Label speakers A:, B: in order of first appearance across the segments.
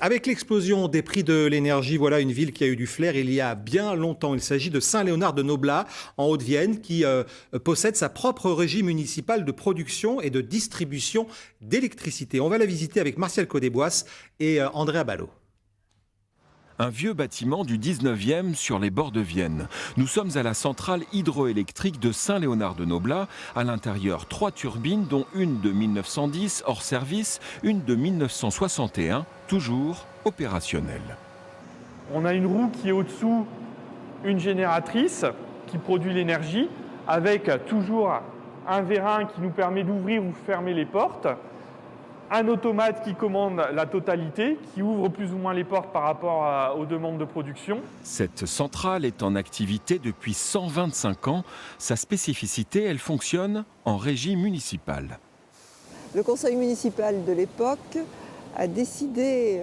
A: Avec l'explosion des prix de l'énergie, voilà une ville qui a eu du flair il y a bien longtemps. Il s'agit de Saint-Léonard-de-Noblat, en Haute-Vienne, qui possède sa propre régie municipale de production et de distribution d'électricité. On va la visiter avec Martial Codéboisse et André Abalo.
B: Un vieux bâtiment du 19e sur les bords de Vienne. Nous sommes à la centrale hydroélectrique de Saint-Léonard-de-Noblat. À l'intérieur, 3 turbines, dont une de 1910 hors service, une de 1961, toujours opérationnelle.
C: On a une roue qui est au-dessous, une génératrice qui produit l'énergie, avec toujours un vérin qui nous permet d'ouvrir ou fermer les portes. Un automate qui commande la totalité, qui ouvre plus ou moins les portes par rapport aux demandes de production.
B: Cette centrale est en activité depuis 125 ans. Sa spécificité, elle fonctionne en régie municipale.
D: Le conseil municipal de l'époque a décidé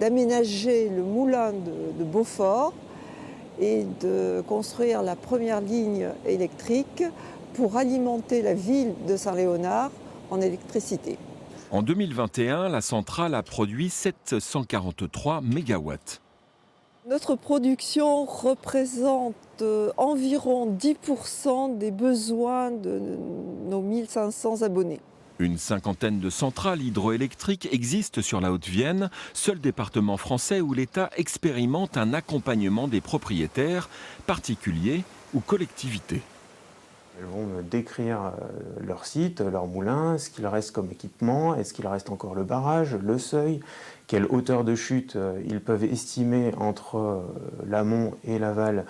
D: d'aménager le moulin de Beaufort et de construire la première ligne électrique pour alimenter la ville de Saint-Léonard en électricité.
B: En 2021, la centrale a produit 743 mégawatts.
D: Notre production représente environ 10% des besoins de nos 1500 abonnés.
B: Une cinquantaine de centrales hydroélectriques existent sur la Haute-Vienne, seul département français où l'État expérimente un accompagnement des propriétaires, particuliers ou collectivités.
E: Elles vont me décrire leur site, leur moulin, ce qu'il reste comme équipement, est-ce qu'il reste encore le barrage, le seuil, quelle hauteur de chute ils peuvent estimer entre l'amont et l'aval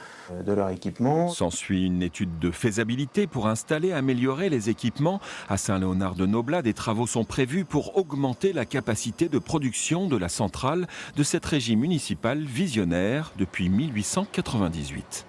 E: de leur équipement.
B: S'ensuit une étude de faisabilité pour installer et améliorer les équipements. À Saint-Léonard-de-Noblat, des travaux sont prévus pour augmenter la capacité de production de la centrale de cette régie municipale visionnaire depuis 1898.